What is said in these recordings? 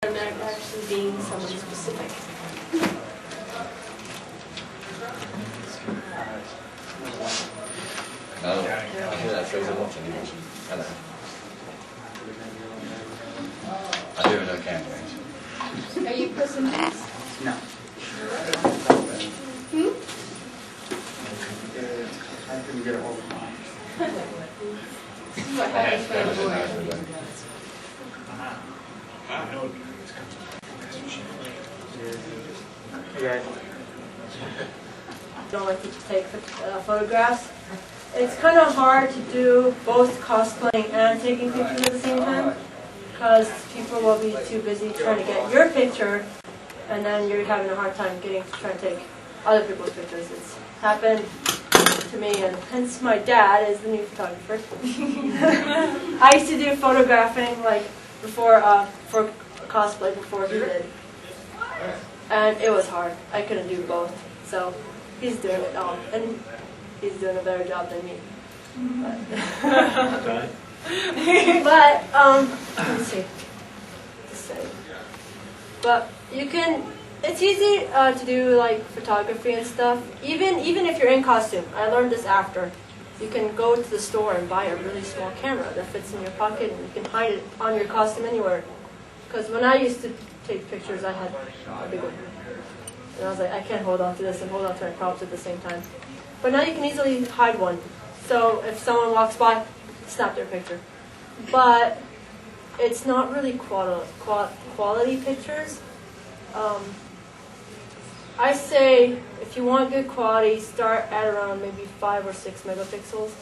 I'm not actually being somebody specific. No, I hear that phrase a lot anymore. Hello. I do know campaigns. Are you pushing this? No. I couldn't get a hold of mine. This is what happens when I'm bored. Yeah. I don't like to take photographs. It's kind of hard to do both cosplaying and taking pictures at the same time because people will be too busy trying to get your picture and then you're having a hard time getting to try to take other people's pictures. It's happened to me, and hence my dad is the new photographer. I used to do photographing like before for cosplay before he did, and it was hard. I couldn't do both, so he's doing it all, and he's doing a better job than me. But let me see. Just say. But you can. It's easy to do like photography and stuff. Even if you're in costume. I learned this after. You can go to the store and buy a really small camera that fits in your pocket, and you can hide it on your costume anywhere. Because when I used to take pictures, I had a big one, and I was like, I can't hold on to this and hold on to my props at the same time. But now you can easily hide one. So if someone walks by, snap their picture. But it's not really quality pictures. I say if you want good quality, start at around maybe 5 or 6 megapixels.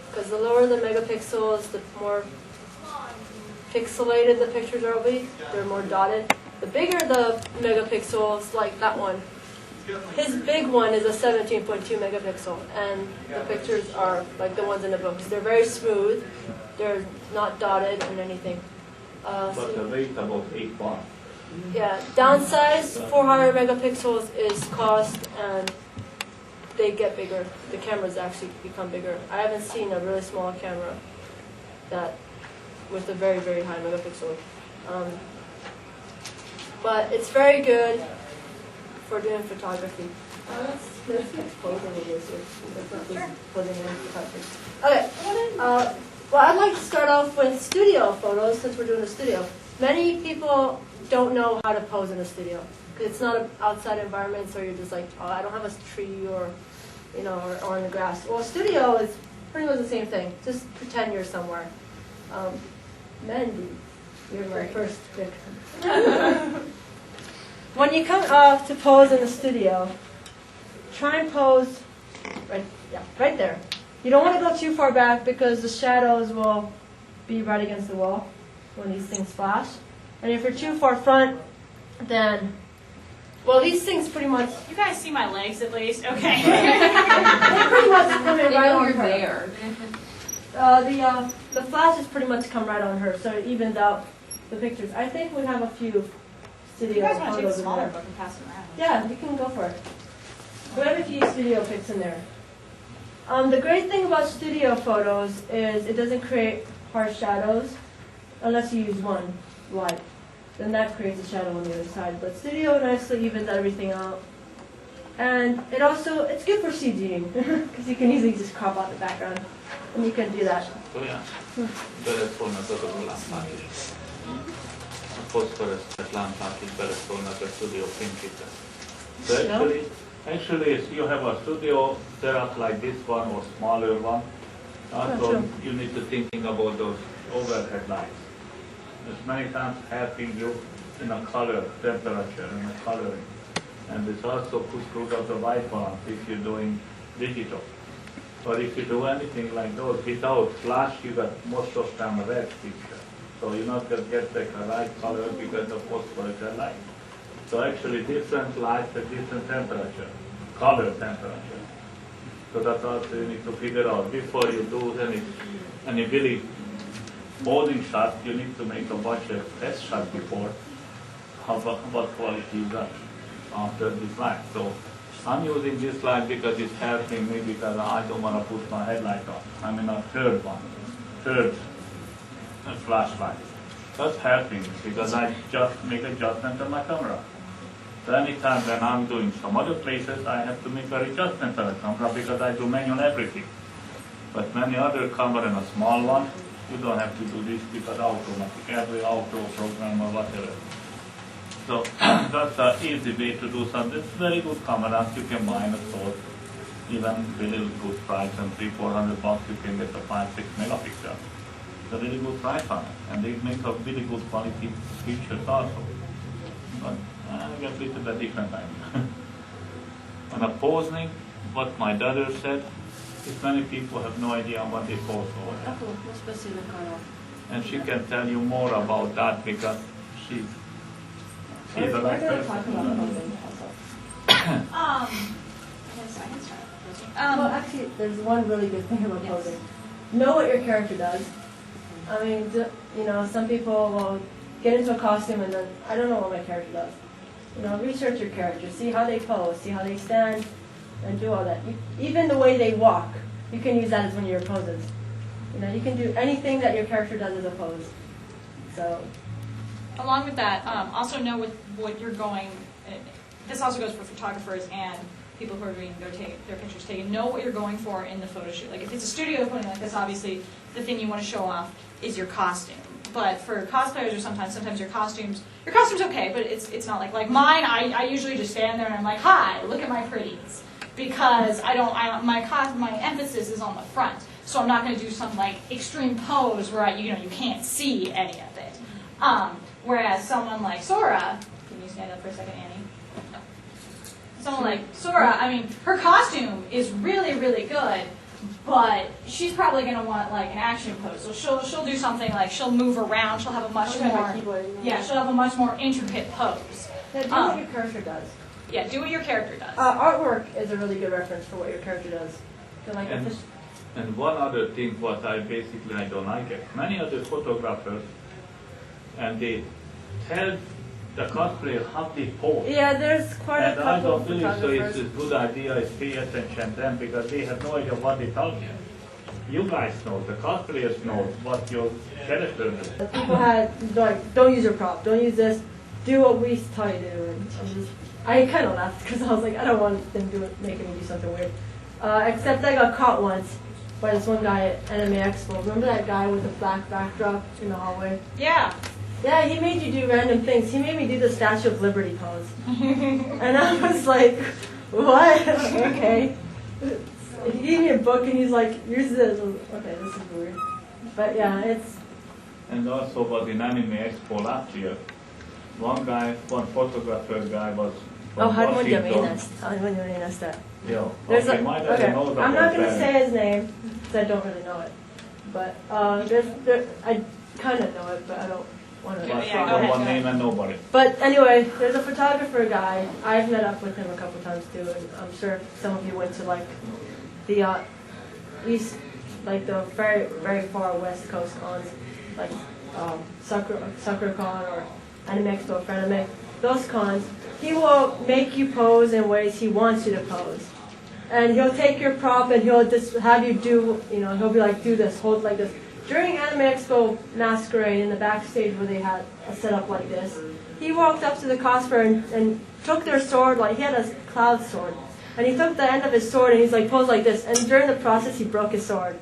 Because the lower the megapixels, the more pixelated the pictures will be. They're more dotted. The bigger the megapixels, like that one, his big one is a 17.2 megapixel, and the pictures are like the ones in the books. They're very smooth. They're not dotted and anything. But the weight about 8 bar. Yeah, downsize for higher megapixels is cost, and they get bigger. The cameras actually become bigger. I haven't seen a really small camera that with a very, very high megapixel. But it's very good for doing photography. Let's get posing videos here. Let's not be posing in photography. Okay. Well, I'd like to start off with studio photos since we're doing a studio. Many people don't know how to pose in a studio because it's not an outside environment, so you're just like, oh, I don't have a tree or, you know, or in the grass. Well, studio is pretty much the same thing. Just pretend you're somewhere. Mandy, you're my first victim. When you come to pose in the studio, try and pose right there. You don't want to go too far back because the shadows will be right against the wall when these things flash. And if you're too far front, then, well, these things pretty much... You guys see my legs at least? Okay. they pretty much come in right on her. There. The flashes pretty much come right on her, so it evens out the pictures. I think we have a few studio You guys want to take a photos in smaller there. book and pass it around? Yeah, you can go for it. We have a few studio pics in there. The great thing about studio photos is it doesn't create harsh shadows unless you use one light. Then that creates a shadow on the other side. But studio nicely evens everything out. And it's good for CGing because you can easily just crop out the background. And you can do that. So yeah, beres volna az adott lámpát is. A foszforuszes lámpát is beres volna a studio fényképre. So actually, you have a studio setup like this one or smaller one. Also, you need to thinking about those overhead lights. It's many times helping you in a color, temperature, and a coloring. And it's also screwed up the white balance if you're doing digital. Or if you do anything like those without flash, you got most of the time a red picture. So you're not going to get like a light color because of phosphorescent light. So actually different lights at different temperature, color temperature. So that's also you need to figure out before you do any really molding shot. You need to make a bunch of test shots before what quality you got after this light. So I'm using this light because it's helping me because I don't want to put my headlight on. I'm in a third flashlight. That's helping because I just make adjustments on my camera. So anytime when I'm doing some other places, I have to make an adjustment on the camera because I do manual everything. But many other camera and a small one, you don't have to do this because automatic, every auto program or whatever. So that's an easy way to do something. It's very good cameras you can buy in a store. Even with a good price, and $300-400 you can get a 5-6 megapixel. It's a really good price on it, and they make a really good quality pictures also. But I get a little bit different idea. On a posing, what my daughter said, is many people have no idea what they pose over there. And she can tell you more about that because she's a right person. Yes, I can start posing. Well, actually, there's one really good thing about posing. Know what your character does. I mean, you know, some people will get into a costume and then, I don't know what my character does. You know, research your character, see how they pose, see how they stand, and do all that. Even the way they walk, you can use that as one of your poses. You know, you can do anything that your character does as a pose. So, Along with that, also know what you're going. This also goes for photographers and people who are doing their pictures taken. Know what you're going for in the photo shoot. Like if it's a studio photo like this, obviously the thing you want to show off is your costume. But for cosplayers, or sometimes your costume's okay, but it's not like mine. I usually just stand there and I'm like, hi, look at my pretties, because my emphasis is on the front, so I'm not going to do some like extreme pose where you can't see any of it. Whereas someone like Sora, can you stand up for a second, Annie? Someone like Sora, I mean, her costume is really, really good, but she's probably going to want like an action pose. So she'll do something like she'll move around. She'll have a much she'll have a much more intricate pose. yeah, do what your character does. Yeah, do what your character does. Artwork is a really good reference for what your character does. So like And one other thing what I don't like it. Many other photographers, and they tell the cosplayer how they pose. yeah, there's quite a And I couple don't of believe so. photographers. It's a good idea is pay attention to them because they have no idea what they tell you. You guys know, the cosplayers know what your character is. People had like, don't use your prop, don't use this, do what we tell you to do. And I kind of laughed because I was like, I don't want them making me do something weird. Except I got caught once by this one guy at Anime Expo. Remember that guy with the black backdrop in the hallway? Yeah. Yeah, he made you do random things. He made me do the Statue of Liberty pose. And I was like, what? Okay. He gave me a book and he's like, use this. Okay, this is weird. But yeah, it's... And also was in Anime Expo last year. One photographer guy was from Washington. Yeah. Okay, my dad knows about I'm not going to that. say his name because I don't really know it. But I kind of know it, but I don't want to. Yeah, What's go the ahead, one go name ahead. and nobody. But anyway, there's a photographer guy. I've met up with him a couple times too, and I'm sure some of you went to like the east, like the very, very far west coast cons, like SakuraCon or Anime Expo, Fandemonium. Those cons, he will make you pose in ways he wants you to pose. And he'll take your prop and he'll just have you do, he'll be like, do this, hold like this. During Anime Expo Masquerade, in the backstage where they had a setup like this, he walked up to the cosplayer and took their sword, like he had a cloud sword. And he took the end of his sword and he's like, posed like this. And during the process, he broke his sword.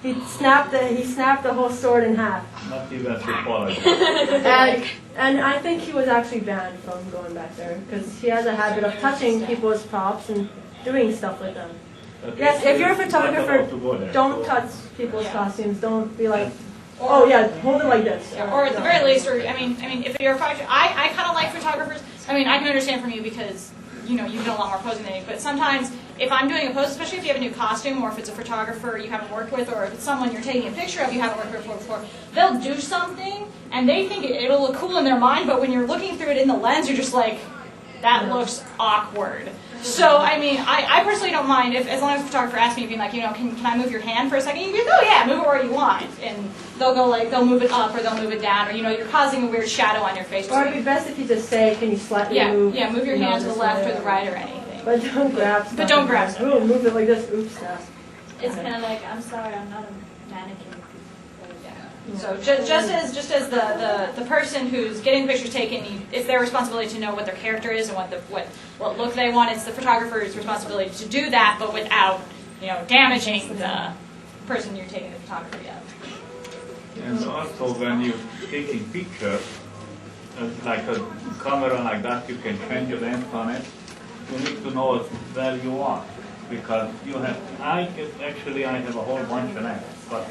He snapped the whole sword in half. Not even to apologize. And I think he was actually banned from going back there because he has a habit of touching people's props and doing stuff with them. Yes, if you're a photographer, don't touch people's costumes. Don't be like, oh yeah, hold it like this. Or at the very least, I mean, if you're a photographer, I kind of like photographers. I mean, I can understand from you because you've done a lot more posing than me. But sometimes, if I'm doing a pose, especially if you have a new costume, or if it's a photographer you haven't worked with, or if it's someone you're taking a picture of you haven't worked with before, they'll do something and they think it'll look cool in their mind. But when you're looking through it in the lens, you're just like, that looks awkward. So, I mean, I personally don't mind as long as the photographer asks me, being like, can I move your hand for a second? You can go, oh yeah, move it where you want. And they'll move it up or they'll move it down, or, you're causing a weird shadow on your face. Or it'd be best if you just say, can you slightly move? Yeah, move your hand to the left or the right or anything. But don't grab stuff. But don't grab stuff. Ooh, move it like this, oops, stuff. It's kind of like, I'm sorry, I'm not a mannequin. So just as the person who's getting the pictures taken, it's their responsibility to know what their character is and what look they want. It's the photographer's responsibility to do that, but without damaging the person you're taking the photography of. And also when you're taking pictures, like a camera like that, you can change your lens on it. You need to know where you are, because you have. I have a whole bunch of lenses, but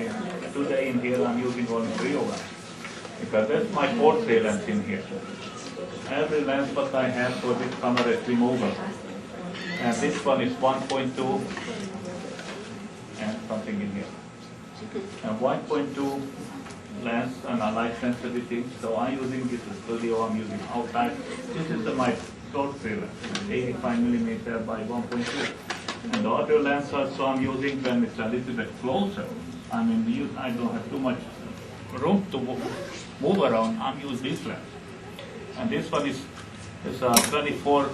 today in here I'm using only 3 of them, because that's my portrait lens in here. Every lens that I have for this camera is removable, and this one is 1.2 and something in here. And 1.2 lens and a light sensitivity, so I'm using this studio, I'm using outside. This is my portrait lens, 85mm by 1.2. And the other lens also I'm using when it's a little bit closer. I mean, I don't have too much room to move around. I'm using this lens. And this one is a 24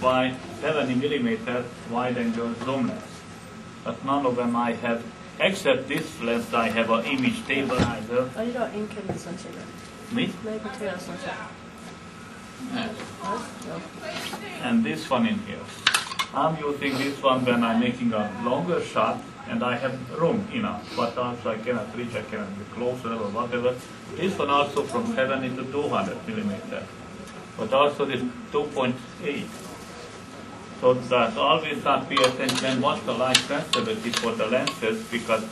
by 70mm wide angle zoom lens. But none of them I have, except this lens, I have an image stabilizer. Me? And this one in here. I'm using this one when I'm making a longer shot and I have room enough, but also I cannot reach, I cannot be closer or whatever. This one also from 70 to 200mm, but also this 2.8. So that always not pay attention what's the light sensitivity for the lenses, because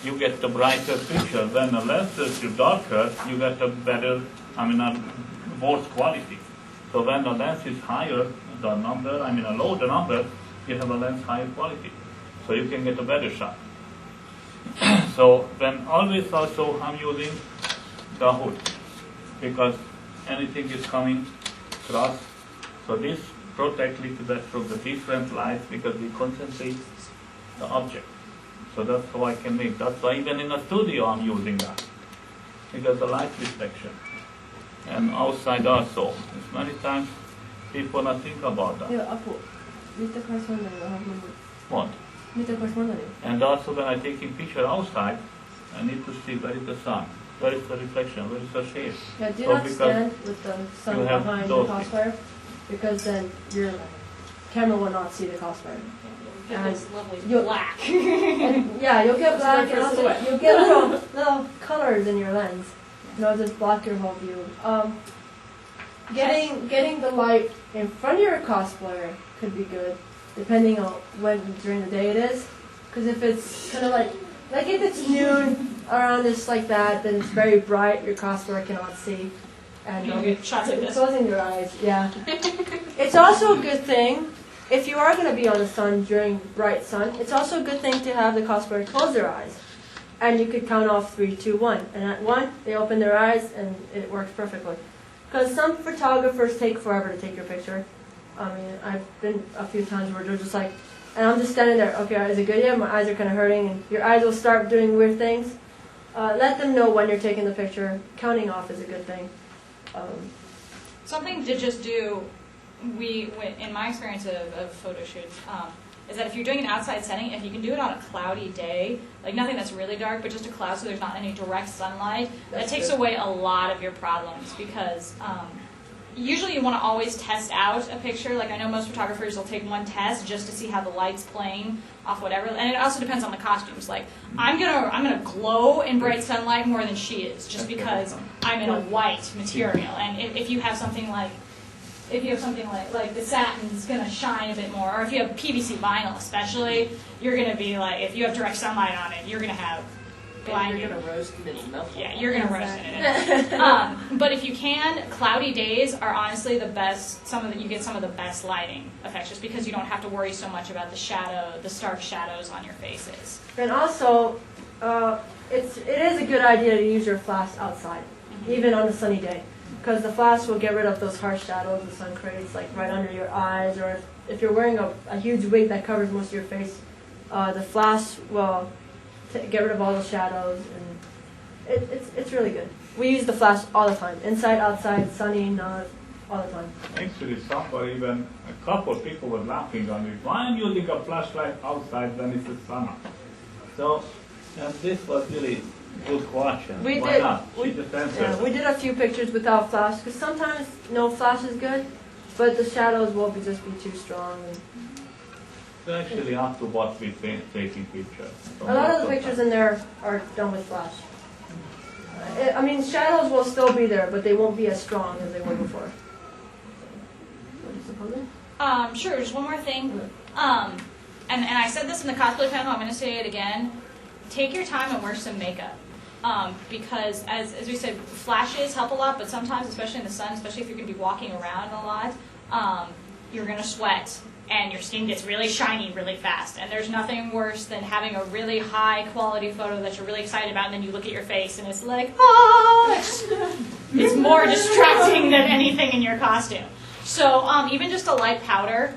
you get the brighter picture. When the lenses are darker, you get a better, a worse quality. So when the lens is higher, the number, you have a lens higher quality. So you can get a better shot. So then always also I'm using the hood, because anything is coming across. So this protects little bit from the different lights, because we concentrate the object. So that's how I can make. That's why even in a studio I'm using that, because the light reflection. And outside also, it's many times people not think about that. What? And also when I'm taking picture outside, I need to see where is the sun, where is the reflection, where is the shade. Yeah, do So not because stand with the sun you have behind the those cosplayer, because then your camera will not see the cosplayer. Get this lovely you'll- black. And yeah, you'll get black, and also you'll get little colors in your lens. Just block your whole view. Getting the light in front of your cosplayer could be good, depending on when during the day it is. Because if it's kind of like if it's noon around this like that, then it's very bright. Your cosplayer cannot see, and You get shots like this. closing your eyes. Yeah. It's also a good thing if you are going to be on the sun during bright sun. It's also a good thing to have the cosplayer close their eyes. And you could count off 3, 2, 1. And at 1, they open their eyes, and it works perfectly. Because some photographers take forever to take your picture. I mean, I've been a few times where they're just like, and I'm just standing there, okay, is it good yet? My eyes are kind of hurting, and your eyes will start doing weird things. Let them know when you're taking the picture. Counting off is a good thing. Something to just do, in my experience of photo shoots, is that if you're doing an outside setting, if you can do it on a cloudy day, like nothing that's really dark, but just a cloud so there's not any direct sunlight, that takes away a lot of your problems, because usually you want to always test out a picture. Like I know most photographers will take one test just to see how the light's playing off whatever, and it also depends on the costumes. Like I'm gonna glow in bright sunlight more than she is, just because I'm in a white material, and if you have something like the satin's going to shine a bit more, or if you have PVC vinyl especially, you're going to be like, if you have direct sunlight on it, you're going to have blinding. You're going to roast and it'll melt. Yeah, you're going to roast it. But if you can, cloudy days are honestly the best. You get some of the best lighting effects, just because you don't have to worry so much about the stark shadows on your faces. And also, it is a good idea to use your flash outside, even on a sunny day. Because the flash will get rid of those harsh shadows the sun creates, like right under your eyes, or if you're wearing a huge wig that covers most of your face, the flash will get rid of all the shadows, and it's really good. We use the flash all the time, inside, outside, sunny, not all the time. Actually, even a couple of people were laughing on me. Why am using a flashlight outside when it's the summer? So, and this was really Good question. We Why did- not? we- She just answered. Yeah, we did a few pictures without flash, because sometimes no flash is good, but the shadows will just be too strong. And It's actually up to what we think taking pictures. a lot of the pictures in there are done with flash. I mean, shadows will still be there, but they won't be as strong as they were before. Sure, just one more thing. And I said this in the cosplay panel, I'm going to say it again. Take your time and wear some makeup. Because, as we said, flashes help a lot, but sometimes, especially in the sun, especially if you're going to be walking around a lot, you're going to sweat. And your skin gets really shiny really fast. And there's nothing worse than having a really high quality photo that you're really excited about, and then you look at your face and it's like, oh! It's more distracting than anything in your costume. So even just a light powder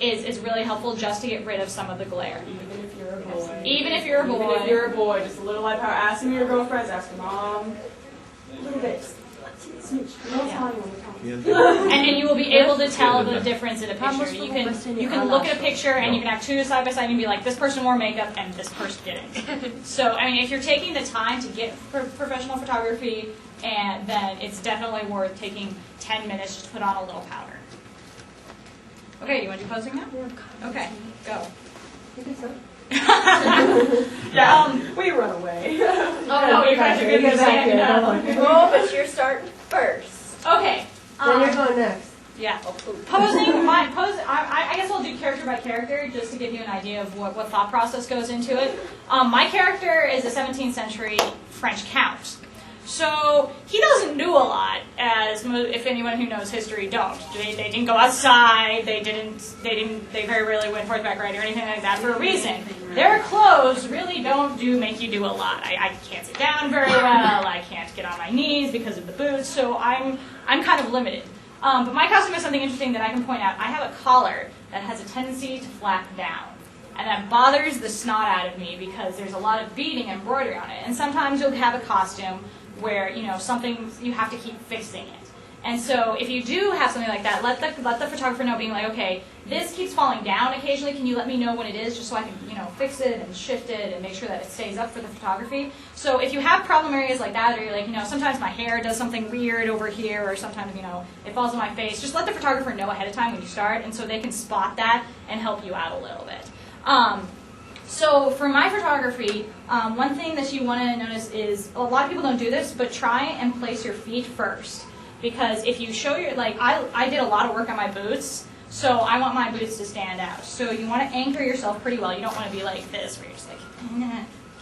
is really helpful just to get rid of some of the glare. Even if you're a boy. Even if you're a boy. Even if you're a boy, just a little light power. Ask some of your girlfriends, ask your mom. A little bit. And you will be able to tell the difference in a picture. You can look at a picture and you can have two side by side and be like, this person wore makeup and this person didn't. So, I mean, if you're taking the time to get professional photography, and then it's definitely worth taking 10 minutes just to put on a little powder. Okay, you want to do posing now? Yeah. Okay, go. You can start. Yeah, we run away. Oh, no, you guys are going to back say here. no. Oh, but you're starting first. Okay. Then you're going next. Yeah. Posing, I guess I'll do character by character just to give you an idea of what thought process goes into it. My character is a 17th century French count. So he doesn't do a lot, as if anyone who knows history don't. They didn't go outside. They very rarely went horseback riding or anything like that for a reason. Their clothes really don't make you do a lot. I can't sit down very well. I can't get on my knees because of the boots. So I'm kind of limited. But my costume is something interesting that I can point out. I have a collar that has a tendency to flap down. And that bothers the snot out of me because there's a lot of beading and embroidery on it. And sometimes you'll have a costume where, something, you have to keep fixing it. And so if you do have something like that, let the photographer know, being like, okay, this keeps falling down occasionally. Can you let me know when it is, just so I can, fix it and shift it and make sure that it stays up for the photography? So if you have problem areas like that, or you're like, sometimes my hair does something weird over here, or sometimes, it falls on my face, just let the photographer know ahead of time when you start, and so they can spot that and help you out a little bit. So for my photography, one thing that you want to notice is, a lot of people don't do this, but try and place your feet first. Because if you show your, I did a lot of work on my boots, so I want my boots to stand out. So you want to anchor yourself pretty well. You don't want to be like this, where you're just like,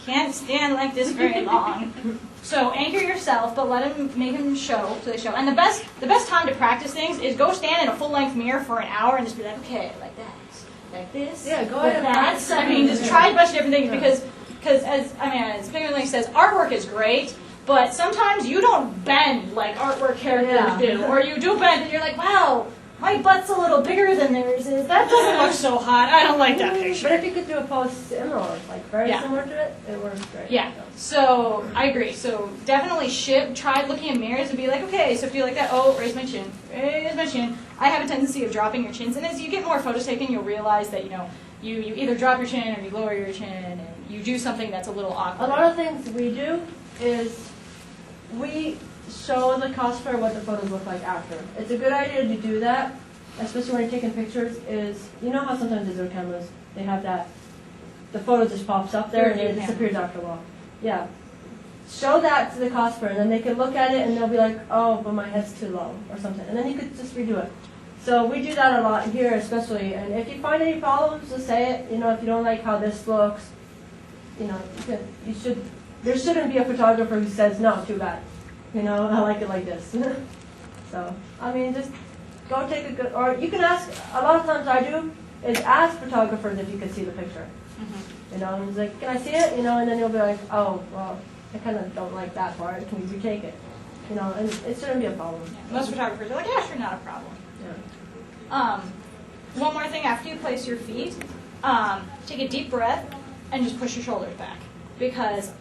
can't stand like this very long. So anchor yourself, but make them show, so they show. And the best time to practice things is go stand in a full-length mirror for an hour and just be like, okay, like that. Like this. Yeah, go like ahead. that. Just try a bunch of different things because as Pikmin Link says, artwork is great, but sometimes you don't bend like artwork characters do, or you do bend and you're like, wow, my butt's a little bigger than theirs is. That doesn't look so hot. I don't like that picture. But if you could do a pose similar, very similar to it, it works great. Yeah. So I agree. So definitely try looking in mirrors and be like, okay, so if you like that, raise my chin. Raise my chin. I have a tendency of dropping your chins, and as you get more photos taken, you'll realize that you either drop your chin or you lower your chin, and you do something that's a little awkward. A lot of things we do is we show the cosplayer what the photos look like after. It's a good idea to do that, especially when you're taking pictures. How sometimes digital cameras, they have that, the photo just pops up there and it disappears after a while. Yeah. Show that to the cosplayer, and then they can look at it and they'll be like, oh, but my head's too low, or something. And then you could just redo it. So we do that a lot here, especially. And if you find any problems, just say it. If you don't like how this looks, there shouldn't be a photographer who says, no, too bad. I like it like this. So, just go take a good, or you can ask, a lot of times I do, is ask photographers if you can see the picture. And it's like, can I see it? And then you'll be like, oh, well, I kind of don't like that part. Can you retake it? And it shouldn't be a problem. Yeah. Most photographers are like, yeah, sure, not a problem. Yeah. One more thing, after you place your feet, take a deep breath and just push your shoulders back. Because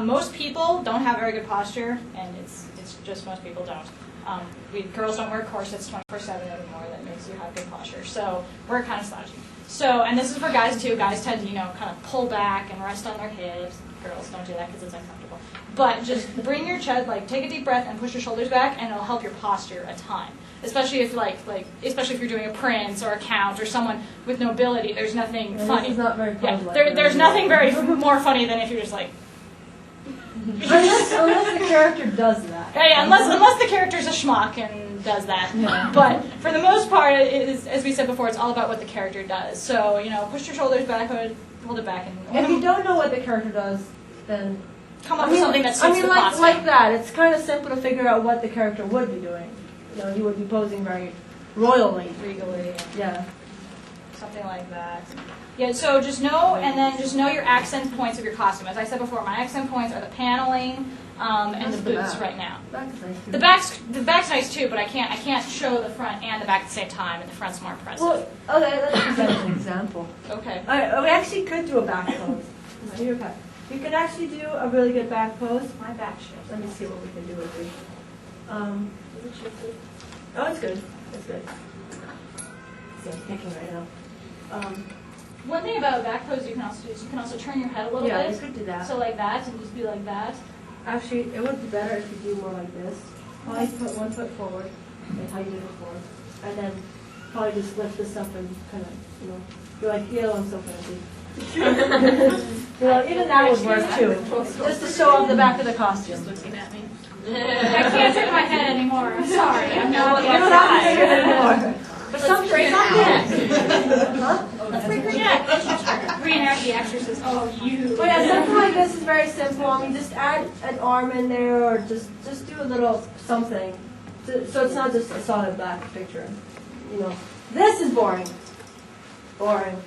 most people don't have very good posture, and it's just most people don't. Girls don't wear corsets 24/7 anymore. That makes you have good posture. So we're kind of slouchy. So, and this is for guys too. Guys tend to, kind of pull back and rest on their hips. Girls don't do that because it's uncomfortable. But just bring your chest, take a deep breath and push your shoulders back, and it'll help your posture a ton. Especially if especially if you're doing a prince or a count or someone with nobility. There's nothing funny. This is not very fun. There's nothing very more funny than if you're just unless the character does that. Yeah, unless the character's a schmuck and does that. Yeah. But for the most part, it is, as we said before, it's all about what the character does. So, push your shoulders back, hold it back, and If you don't know what the character does, then come up with something that suits the costume. like that. It's kind of simple to figure out what the character would be doing. He would be posing very royally. Regally, Yeah. something like that. Yeah, so just know, and then just know your accent points of your costume. As I said before, my accent points are the paneling and the boots right now. The back's nice too, but I can't show the front and the back at the same time, and the front's more impressive. Well, okay, let's present an example. Okay. We actually could do a back pose. Okay. You can actually do a really good back pose. My back shifts. Let me see what we can do with it. Is it shifted? Oh, it's good. It's good. See, I'm picking right now. One thing about a back pose you can also do is you can also turn your head a little Yeah, bit. you could do that. So like that, and just be like that. Actually, it would be better if you do more like this. Probably put one foot forward, like how you did before, and then probably just lift this up and kind of, you're like, I'm so fancy. Even that would work too, just to show off the back of the costume. Looking at me. I can't turn my head anymore. I'm sorry. I'm not You don't have to do it anymore. But Let's break our neck. Huh? Let's break her neck. Reenact The Exorcist. Oh, you. But yeah, something like this is very simple. I mean, just add an arm in there, or just do a little something, so it's not just a solid black picture. This is boring. Boring.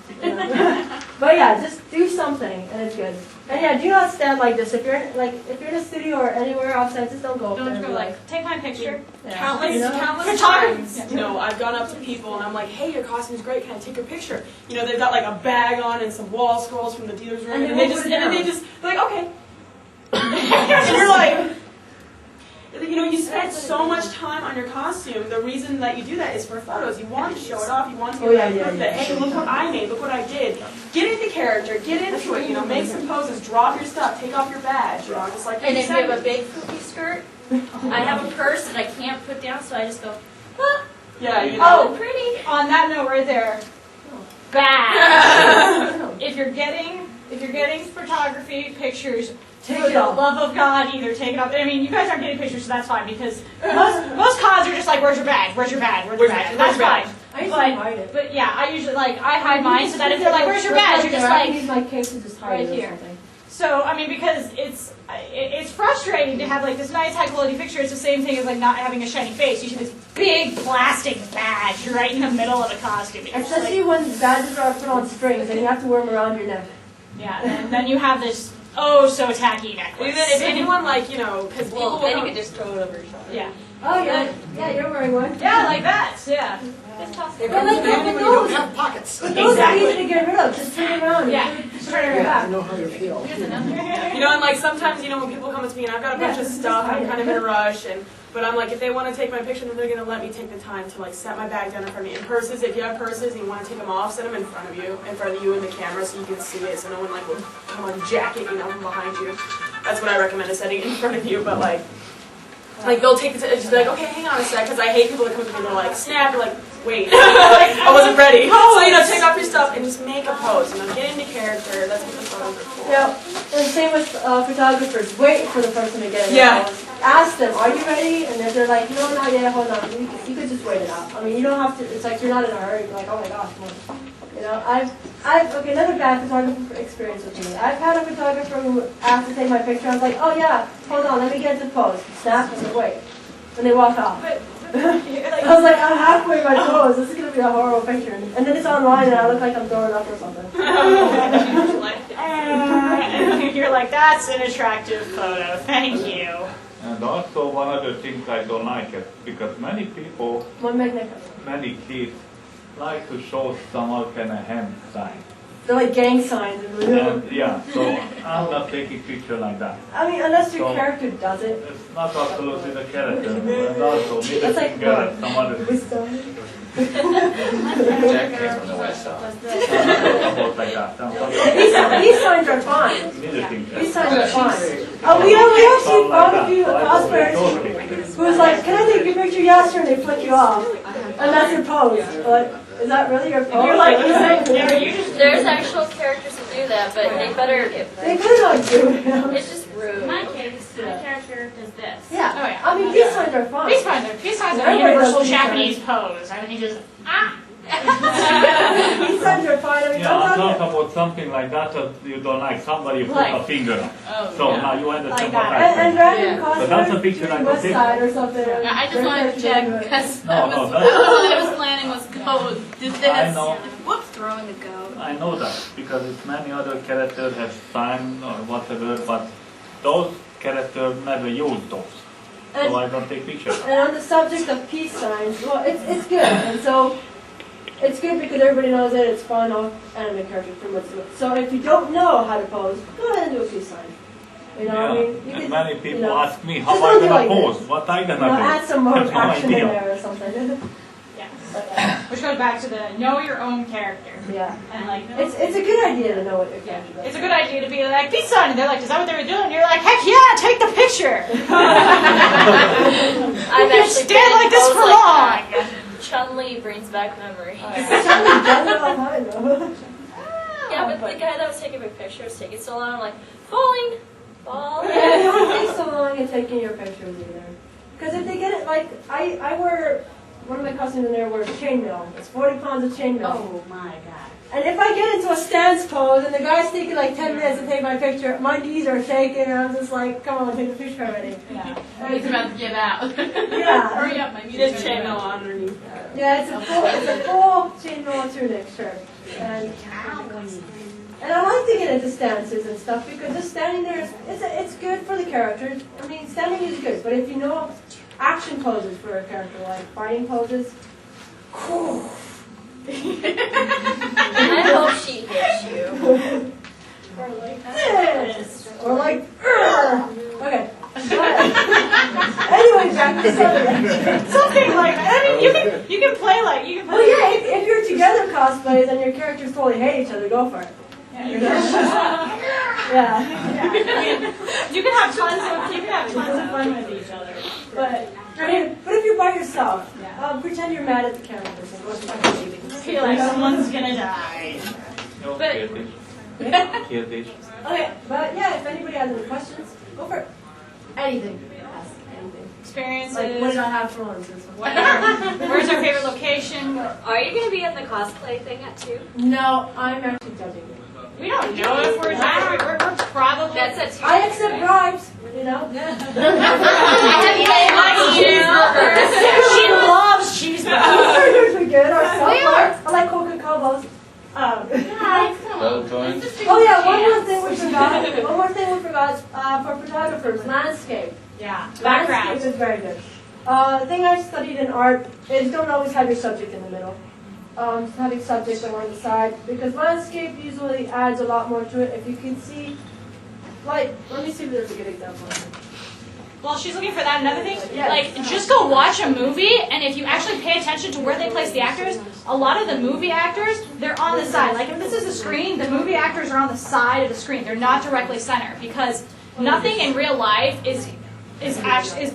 But yeah, just do something, and it's good. And yeah, do not stand like this. If you're in a studio or anywhere outside, just don't go up there. Don't go take my picture. Yeah. Countless times, I've gone up to people and I'm like, hey, your costume's great, can I take your picture? They've got like a bag on and some wall scrolls from the dealer's room, and then they just, they're like, okay. And you're like, you spend so much time on your costume. The reason that you do that is for photos. You want to show it off. You want to get hey, look what I made. Look what I did. Get into character. Get into it. Make some poses. Drop your stuff. Take off your badge. Just like. And if you have a big poofy skirt, I have a purse that I can't put down, so I just go, ah. Yeah. Oh, pretty. On that note, right there. Bad. If you're getting photography pictures. For the love of God, either take it off. I mean, you guys aren't getting pictures, so that's fine, because most cons are just like, where's your badge? Where's your badge? Where's your badge? And that's fine. I usually hide it. But yeah, I usually I hide mine so that if they're like, where's your badge? You're just I like, use my case to just hide right it or here. something. So, I mean, because it's frustrating to have this nice high quality picture. It's the same thing as not having a shiny face. You see this big plastic badge right in the middle of the costume. Especially when badges are put on strings and you have to wear them around your neck. Yeah, and then you have this so tacky necklace. Even if anyone because people then you can just throw it over your shoulder. Yeah. Oh yeah, you're wearing one. Yeah, like that. Yeah. But those have pockets. But those are easy to get rid of. Just turn it around. Yeah. Just turn it around. I know how you feel. And sometimes when people come up to me and I've got a bunch of stuff, I'm kind of in a rush, but I'm like, if they want to take my picture, then they're going to let me take the time to set my bag down in front of me. And purses, if you have purses and you want to take them off, set them in front of you and the camera, so you can see it, so no one will come on jacket from behind you. That's what I recommend, is setting it in front of you. But they'll take the just be like, okay, hang on a sec, because I hate people that come to me and they're like, snap, you're like, wait, I wasn't ready. So take off your stuff and just make a pose. Get into character. That's what the photos are for. Yeah, and same with photographers. Wait for the person to get in. Yeah. Ask them, are you ready? And if they're like, no, not yet, hold on. You could just wait it out. I mean, you don't have to. It's like you're not in a hurry. You're like, oh my gosh, come on. Another bad photographer experience with me. I've had a photographer who asked to take my picture. I was like, oh yeah, hold on, let me get into pose. Snap and wait. And they walk off. I was like, I'm halfway in my pose. This is going to be a horrible picture. And then it's online and I look like I'm throwing up or something. You're like, that's an attractive photo. Thank you. And also one other thing I don't like it, because many people, many kids, like to show some other kind of hand sign. They're like gang signs. And, yeah, so I'm not taking picture like that. I mean, unless your character does it. It's not absolutely the character, and also It's like some other. wisdom. Jack came from the west side. About like that. These signs are fine. Neither thing. These signs are fine. We actually found a few cosplayers who's like, can I take your picture? Yes, sir, and they flick you off. And that's your pose. But is that really your pose? You're like, yeah, you just. There's actual characters that do that, but they better. They could not do it. It's just rude. In my case, my character does this. Yeah. Oh, yeah. I mean, these signs are fine. Peace signs are a Everybody universal does peace Japanese pose. I mean, he just, These signs are fine. I mean, Yeah, I'm sometimes- talking about something like that you don't like. Somebody put Like- a finger on. oh, So yeah. now you understand Like what that. And I random So cosplayers that's a picture doing I West can Side or something. Yeah, I just Their wanted to characters check do it. because No, all I was planning was go do this. I know. Whoops. Throwing the goat. I know that because it's many other characters have sign or whatever, but those characters never use those. And- So I don't take pictures. And on the subject of peace signs, well, it's good. And so it's good because everybody knows that it's fun. All anime characters pretty much do it. So if you don't know how to pose, go ahead and do a peace sign. You know, I mean, you and can, many people you know, ask me how just I don't do gonna like pose, this. what I you gonna know, do. add some more I have no action in idea. there or something. Which goes back to the know your own character. Yeah. And like, It's a good idea to know what your character does. it's a good idea to be like, peace sign. And they're like, is that what they were doing? And you're like, heck yeah, take the picture. I've You actually stand like this for long. Chun-Li brings back memories. Something done it all the time, though. Yeah, but the guy that was taking my picture was taking so long. I'm like, falling. Yeah, it don't take so long in taking your pictures either. Because if they get it, like, I wear, one of my cousins in there wears chainmail. It's 40 pounds of chainmail. Oh my god. And if I get into a stance pose and the guy's taking like 10 minutes to take my picture, my knees are shaking and I'm just like, come on, take the picture already. Yeah. He's about to give out. Yeah. Hurry up, my You music. did channel underneath. Yeah, it's a full chainmail tunic shirt. And I like to get into stances and stuff because just standing there, it's good for the characters. I mean, standing is good, but if you know action poses for a character, like fighting poses, I hope she hits you. or like this, or like, okay. Anyway, back to subject. Something like that. I mean, you can play like, you can play. Well, yeah, if you're together cosplays and your characters totally hate each other, go for it. Yeah. Yeah. You can have tons of fun with each other. But if you're by yourself, Yeah. pretend you're mad at the camera person. Go start shooting. Feel like someone's gonna die. No, But- Kill this. Okay, but yeah, if anybody has any questions, go for it. Anything. Ask anything. Experiences. Like, what did I have for lunch? Whatever. Where's our favorite location? Are you gonna be at the cosplay thing at 2? No, I'm actually judging you. We don't know if we're not. We're probably. That's at 2. I accept bribes, you know? She loves cheeseburgers. Cheeseburgers are good, or Subway. I like Coca-Colas. Well joined. Oh yeah, one more thing we forgot. One more thing we forgot for photographers, landscape. Yeah. Background Background. is very good. The thing I studied in art is don't always have your subject in the middle. Having subject along the side, because landscape usually adds a lot more to it. If you can see, like, let me see if there's a good example. Well, she's looking for that. Another thing, Yes. like, just go watch a movie, and if you actually pay attention to where they place the actors, a lot of the movie actors, they're on the side. Like, if this is a screen, the movie actors are on the side of the screen. They're not directly center, because nothing in real life is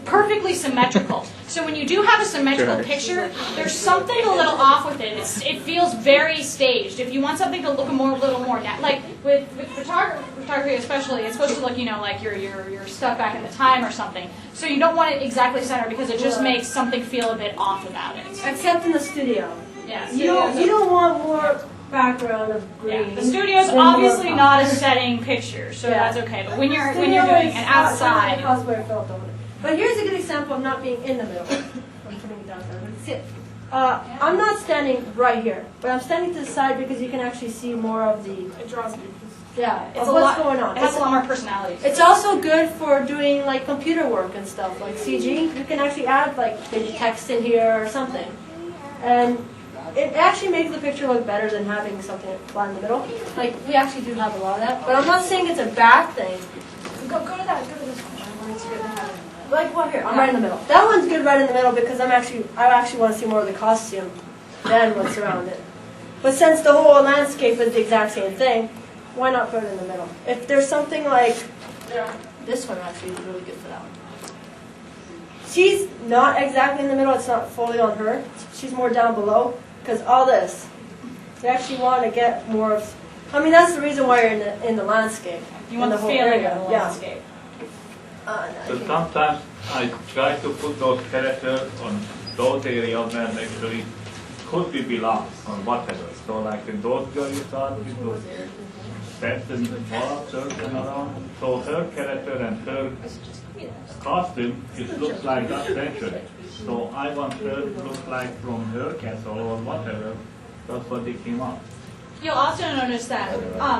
perfectly symmetrical. So when you do have a symmetrical picture, there's something a little off with it. It feels very staged. If you want something to look a little more like with photography especially, it's supposed to look, you know, like you're stuck back in the time or something. So you don't want it exactly centered because it just makes something feel a bit off about it. Except in the studio. Yeah. You don't want more background of green. Yeah. The studio's than more obviously not a color. setting picture, so Yeah. that's okay. But when you're Studio doing is an not outside. cosplayer felt on it. But here's a good example of not being in the middle. I'm putting it down there. Sit. I'm not standing right here, but I'm standing to the side because you can actually see more of the It draws me. of what's going on. It has a lot more personality. It's also good for doing like computer work and stuff, like CG. You can actually add like maybe text in here or something, and it actually makes the picture look better than having something flat in the middle. Like we actually do have a lot of that, but I'm not saying it's a bad thing. Go to that. Go to this one. Like what here? I'm right in the middle. That one's good right in the middle because I actually want to see more of the costume than what's around it. But since the whole landscape is the exact same thing, why not put it in the middle? If there's something like, this one actually is really good for that one. She's not exactly in the middle, it's not fully on her. She's more down below, because all this, you actually want to get more of, I mean, that's the reason why you're in the landscape. You want in the whole feeling area. of the Yeah. landscape. So sometimes I try to put those characters on those areas where actually could be belongs or whatever. So like in those girls you start with those steps and walks and around. So her character and her costume, it looks like that century. So I want her to look like from her castle or whatever. That's what they came up. You'll also notice that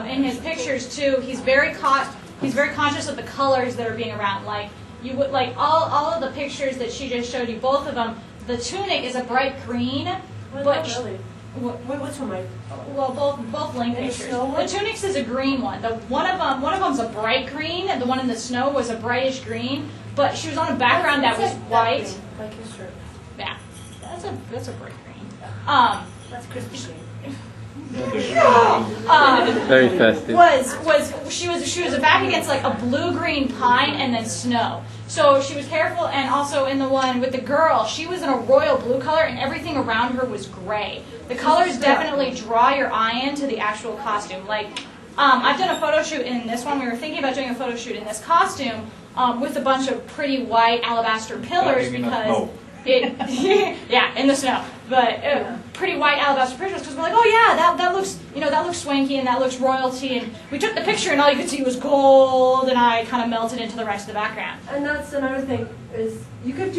in his pictures too, he's very conscious of the colors that are being around. Like you would like all of the pictures that she just showed you, both of them. The tunic is a bright green, but Really? Wait, which one, Mike? well, both Link In the pictures. snow one? The tunic's is a green one. One of them's a bright green, and the one in the snow was a brightish green. But she was on a background that was white. Like his shirt. Yeah, that's a bright green. That's Christmas green. Very festive. She was back against like a blue-green pine and then snow. So she was careful, and also in the one with the girl, she was in a royal blue color, and everything around her was gray. The colors definitely draw your eye into the actual costume. Like, I've done a photo shoot in this one. We were thinking about doing a photo shoot in this costume with a bunch of pretty white alabaster pillars because yeah, in the snow. But pretty white alabaster pictures because we're like, oh yeah, that looks swanky and that looks royalty. And we took the picture and all you could see was gold, and I kind of melted into the rest of the background. And that's another thing is you can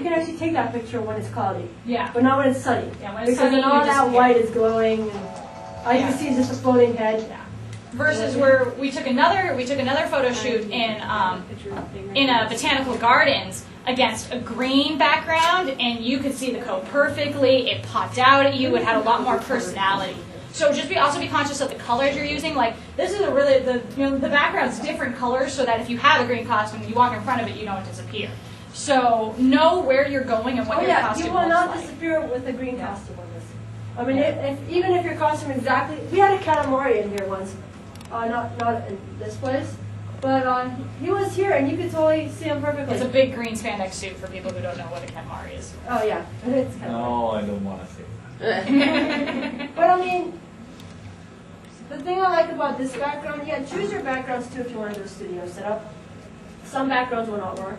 actually take that picture when it's cloudy, Yeah. but not when it's sunny. Yeah, when it's because sunny, then all you that disappear. white is glowing, and all you can see is just a floating head. Yeah. Versus where we took another photo shoot in a botanical gardens against a green background, and you could see the coat perfectly. It popped out at you. It had a lot more personality. So just also be conscious of the colors you're using. Like this is the background's different colors, so that if you have a green costume and you walk in front of it, you don't disappear. So know where you're going and what your costume you will looks not like. disappear with a green costume on this. I mean, even if your costume exactly, we had a Katamari in here once, not in this place, but he was here and you could totally see him perfectly. It's a big green spandex suit for people who don't know what a Katamari is. Oh yeah, it's Katamari. No, I don't want to say that. But I mean, the thing I like about this background, yeah, choose your backgrounds too if you want to do a studio setup. Some backgrounds will not work.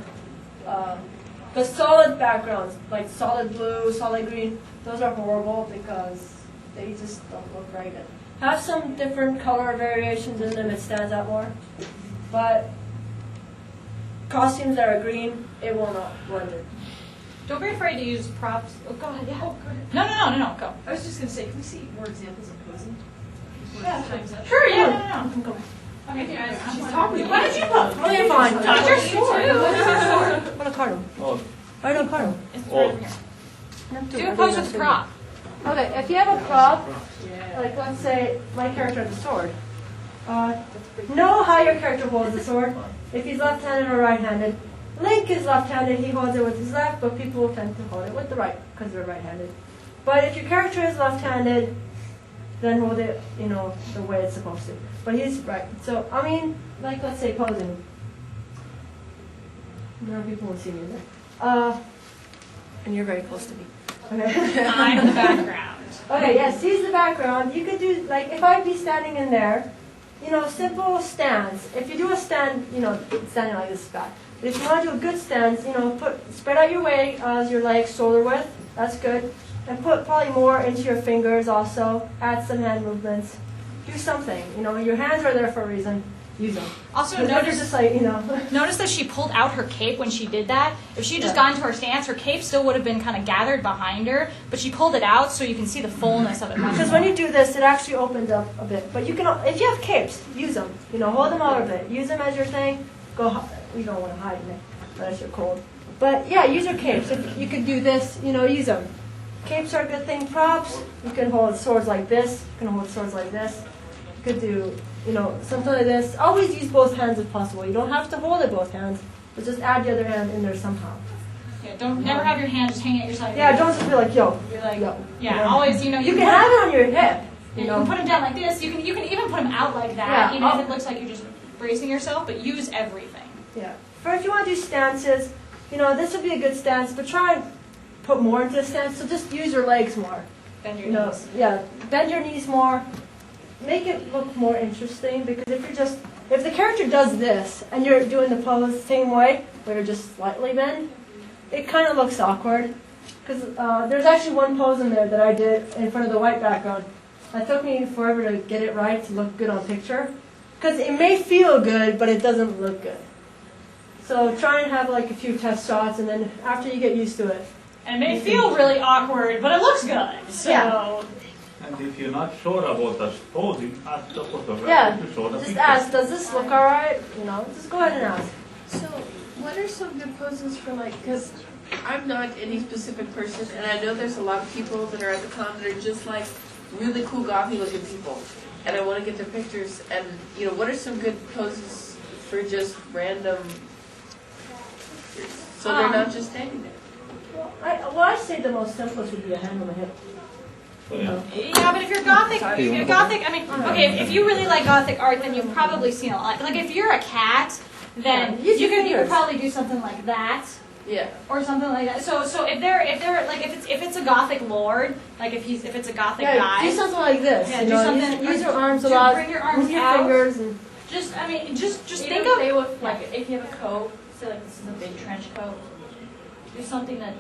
The solid backgrounds, like solid blue, solid green, those are horrible because they just don't look right. Have some different color variations in them, it stands out more. But costumes that are green, it will not blend in. Don't be afraid to use props. Oh, go ahead. Yeah. Oh, go ahead. No. Go. I was just going to say, can we see more examples of posing? Yeah. Sure. Yeah. No. Okay, guys. She's talking. What did you put? Oh, you're fine. Your sword. I'm gonna card him. Oh, I don't card him. It's right over here. Do a pose with the prop. Okay, if you have a prop, like let's say my character has a sword, know how your character holds the sword. If he's left-handed or right-handed. Link is left-handed, he holds it with his left, but people tend to hold it with the right because they're right-handed. But if your character is left-handed, then hold it, the way it's supposed to. But he's right. So, I mean, like let's say posing. No, people won't see me there. And you're very close to me. Okay. I'm the background. Okay, yes, he's the background. You could do, like, if I'd be standing in there, simple stands. If you do a stand, standing like this is bad. But if you want to do a good stance, spread out your weight as your legs shoulder width. That's good. And put probably more into your fingers also. Add some hand movements. Do something. Your hands are there for a reason. Use them. Also, But notice just like, Notice that she pulled out her cape when she did that. If she had just gone into her stance, her cape still would have been kind of gathered behind her, but she pulled it out so you can see the fullness of it. Because when you do this, it actually opens up a bit. But you can, if you have capes, use them. Hold them out a bit. Use them as your thing. You don't want to hide in it, unless you're cold. But yeah, use your capes. If you could do this, use them. Capes are a good thing. Props, you can hold swords like this. You can hold swords like this. You could do, something like this. Always use both hands if possible. You don't have to hold it both hands, but just add the other hand in there somehow. Yeah, don't never have your hand just hanging at your side. Yeah, don't just be like, yo. You're like, yo. yeah, always, you know. You can have it on your hip. You can put them down like this. You can even put them out like that, Yeah. even if it looks like you're just bracing yourself. But use everything. Yeah. For if you want to do stances, you know, this would be a good stance, but try and put more into the stance. So just use your legs more. Bend your You know, knees. yeah, bend your knees more. Make it look more interesting, because if the character does this and you're doing the pose the same way, where you're just slightly bent, it kind of looks awkward. Because there's actually one pose in there that I did in front of the white background. It took me forever to get it right to look good on picture. Because it may feel good, but it doesn't look good. So try and have like a few test shots, and then after you get used to it. And it may feel really awkward, but it looks good. So. Yeah. And if you're not sure about the posing, ask the photographer Yeah, to show the just picture. ask, does this look alright? You know, just go ahead and ask. So, what are some good poses for like, because I'm not any specific person, and I know there's a lot of people that are at the con that are just like really cool gothy looking people, and I want to get their pictures, and you know, what are some good poses for just random pictures? So they're not just standing there. Well, I say the most simplest would be a hand on the hip. So, yeah. Yeah, but if you're gothic, I mean, okay, if you really like gothic art, then you've probably seen a lot. Like if you're a cat, then Yeah, use your you could fingers. probably do something like that. Yeah. Or something like that. So if they're like if it's a gothic lord, like if it's a gothic Yeah, guy, do something like this. Yeah, you do know, something- Use your arms a do- lot. bring your arms move your out. fingers. And just Even think of play with, like, if you have a coat, say like this is a big trench coat, do something that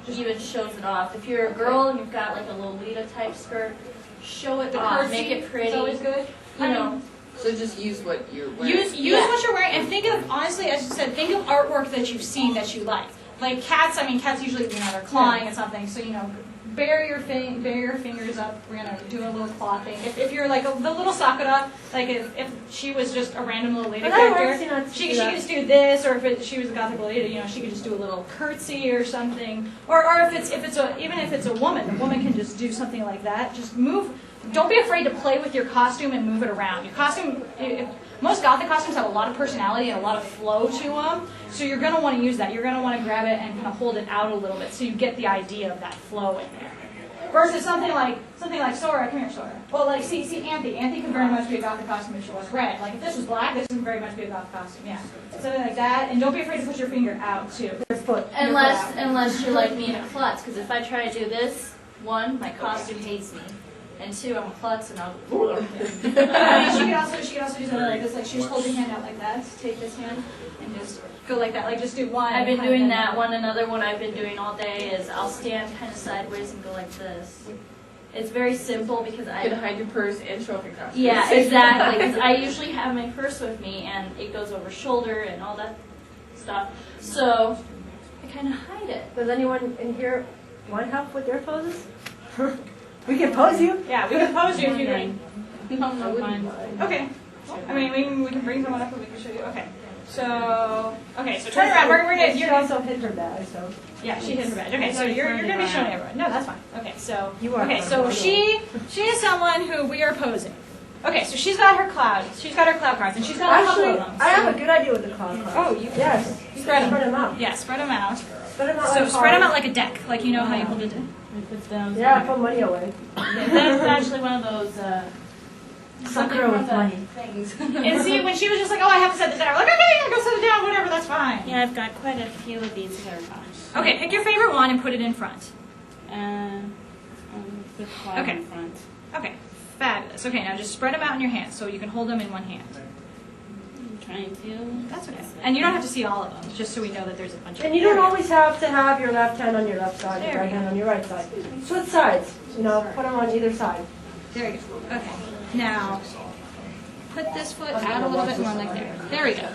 even shows it off. If you're a girl and you've got like a Lolita type skirt, show it the off, curtsy. make it pretty. It's always good. You know, So just use what you're wearing. Use Yeah. what you're wearing, and think of, honestly, as you said, think of artwork that you've seen that you like. Like cats, I mean, cats usually, you know, they're clawing at something, so, you know, bury your fingers up. We're going to do a little claw thing. If you're like the little Sakura, like if she was just a random little lady But that works, character, you know, to she do could that. just do this, or if she was a gothic lady, you know, she could just do a little curtsy or something. Or even if it's a woman, the woman can just do something like that. Just move. Don't be afraid to play with your costume and move it around. Your costume, most gothic costumes have a lot of personality and a lot of flow to them, so you're going to want to use that. You're going to want to grab it and kind of hold it out a little bit so you get the idea of that flow in there. Versus something like Sora, come here, Sora. Well, like see Anthe. Anthe can very much be a gothic costume if she was red. Like if this was black, this can very much be a gothic costume. Yeah, something like that. And don't be afraid to put your finger out too. your foot. unless you're like me in a klutz, because if I try to do this, one, my costume hates me, and two, I'm a klutz and I'll. I mean, she could also do something like this. Like she just holds your hand out like that. Take this hand and just go like that. Like just do one. I've been kind doing of that. Another one I've been doing all day is I'll stand kind of sideways and go like this. It's very simple because You can hide your purse and show off your costume. yeah, exactly. Because I usually have my purse with me and it goes over shoulder and all that stuff. So I kind of hide it. Does anyone in here want help with their poses? We can pose you. Yeah, we can pose you if you're going. I wouldn't mind. Okay. I mean, we can bring someone up and we can show you. Okay. So turn around. We're gonna. She You're also hit her bag, so. Yeah, she hit her badge. Okay, so you're gonna be showing everyone. No, that's fine. Okay, so You are okay, fine. so she is someone who we are posing. Okay, so she's got her cloud. She's got her cloud cards, and she's got a couple Actually, of them. I have a good idea with the cloud cards. Oh, you Yes. You Spread can 'em. spread them out. Yeah, spread them out. Spread them out So like spread them out cards. like a deck, like you know how you hold a deck. Yeah, put money away. That's actually one of those Sakura with money. things. And see, when she was just like, "Oh, I have to set this down," I'm like, "Okay, go set it down. Whatever, that's fine." Yeah, I've got quite a few of these here. Okay, pick your favorite one and put it in front. With one Okay. in front. Okay, fabulous. Okay, now just spread them out in your hands so you can hold them in one hand. I'm trying to. That's okay. And you don't have to see all of them, just so we know that there's a bunch of them. And you don't always have to have your left hand on your left side, There your right we go. hand on your right side. Switch sides. You know, put them on either side. There you go. Okay. Now, put this foot out a little bit more like there. There we go.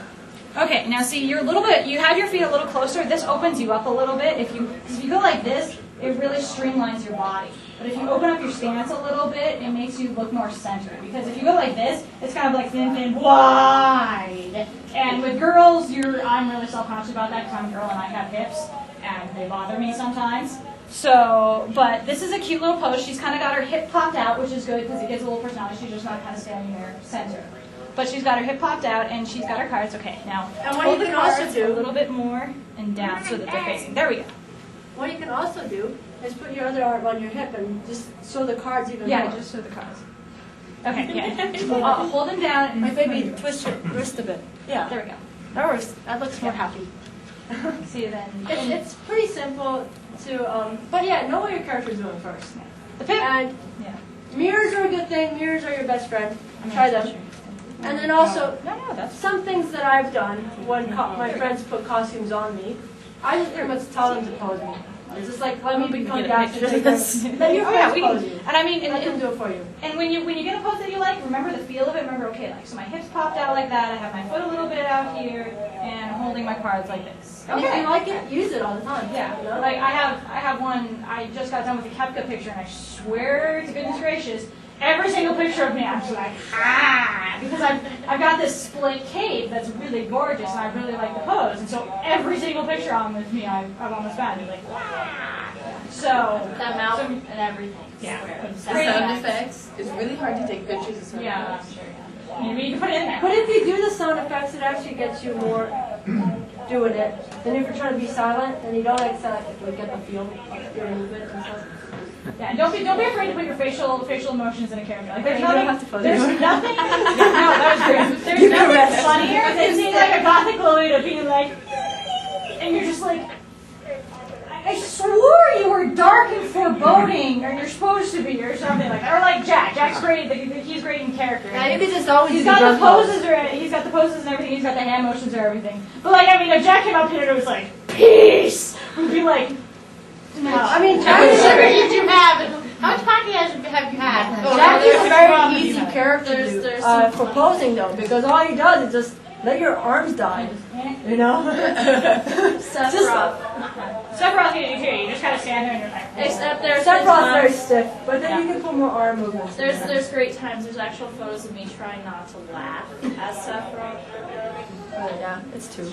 Okay, now see, you're a little bit, you have your feet a little closer. This opens you up a little bit. If you go like this, it really streamlines your body. But if you open up your stance a little bit, it makes you look more centered. Because if you go like this, it's kind of like thin, wide. And with girls, I'm really self-conscious about that because I'm a girl and I have hips, and they bother me sometimes. So, but this is a cute little pose. She's kind of got her hip popped out, which is good because it gives a little personality. She's just not kind of standing there centered. But she's got her hip popped out and she's got her cards. Okay, now And what hold you the can also cards do- a little bit more and down so that they're facing. There we go. what you can also do is put your other arm on your hip and just show the cards even Yeah, more. just show the cards. Okay, yeah. Hold them down and My baby, twist your wrist a bit. Yeah, there we go. that works. That looks more happy. See then. It's pretty simple to, but yeah, know what your character's doing first. The pip. And Yeah. mirrors are a good thing. Mirrors are your best friend. Try them. And then also, No, that's. some things that I've done when my friends put costumes on me, I just pretty much tell them to pose me. It's just like, let me become gas and take this. Let your Oh yeah, friends we pose can. you. And I mean, I can do it for you. And when you get a pose that you like, remember the feel of it. Remember, okay, like so my hips popped out like that. I have my foot a little bit out here, and I'm holding my cards like this. And if you like it, use it all the time. Yeah, You know? like I have one. I just got done with a Kepka picture, and I swear to goodness gracious, every single picture of me, I'm just like because I've got this split cape that's really gorgeous, and I really like the pose, and so every single picture on with me, I've almost found like so. That mouth and everything. Yeah. The sound effects. It's really hard to take pictures of sound Yeah, effects. I'm sure. Yeah. You need to put it in there. But if you do the sound effects, it actually gets you more doing it. Then if you're trying to be silent and you don't like sound, like get the feel of your movement and stuff. Yeah, and don't be afraid to put your facial emotions in a character. Like there's You don't nothing. have to put There's it. nothing. No, that was great. There's nothing funnier than seeing like a gothic Lolita being like, and you're just like, I swore you were dark and foreboding, or you're supposed to be, or something like, or like Jack. Jack's great. He's great in character. Yeah, you could just always He's do got the drug poses, he's got the poses and everything. He's got the hand motions and everything. But like, I mean, if Jack came up here and it was like peace, we'd be like, no. I mean, How much sugar Jack did you have? How much maquillage have you had? is a very Probably easy not. character There's for posing though, because all he does is just let your arms die. You know? Sephiroth. Sephiroth, you just kind of stand there and you're like, Except there's Sephiroth's very times, stiff, but then you can put more arm movements. in there. there's great times. There's actual photos of me trying not to laugh as Sephiroth. Oh, yeah, it's two.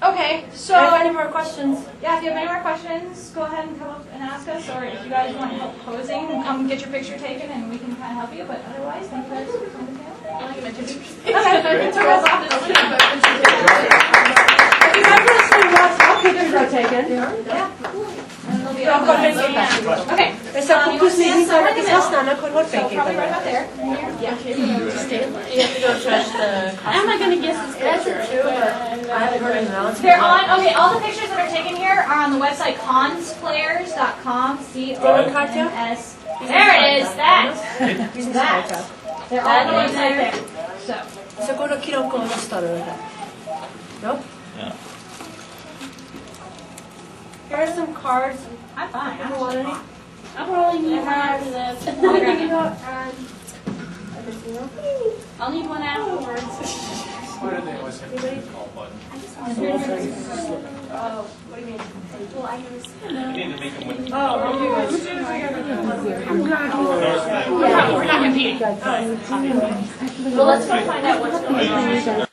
okay, so Any more questions? yeah, if you have any more questions, go ahead and come up and ask us, or if you guys want help posing, come get your picture taken and we can kind of help you. But otherwise, thank you guys for coming down. If you ever see what's our pictures are taken. Okay, Esa kukusini sa nakisas na nakunod so probably right about there. You have to go touch the. How am I going to guess this That's picture? it too, but I haven't heard of it. They're on. Okay, all the pictures that are taken here are on the website consplayers.com. CONS. There it is. That. They're all on the website there. So. そこの記録をしたら Nope. Yeah. Here are some cards. I'm fine. You want any? I'm rolling you after this. You know, and I'll need one afterwards. Why do they always have to be called button? oh, what do you mean? Well, I never said You need to make them with. Oh, okay, We're not competing. Well, let's go find out what's going on.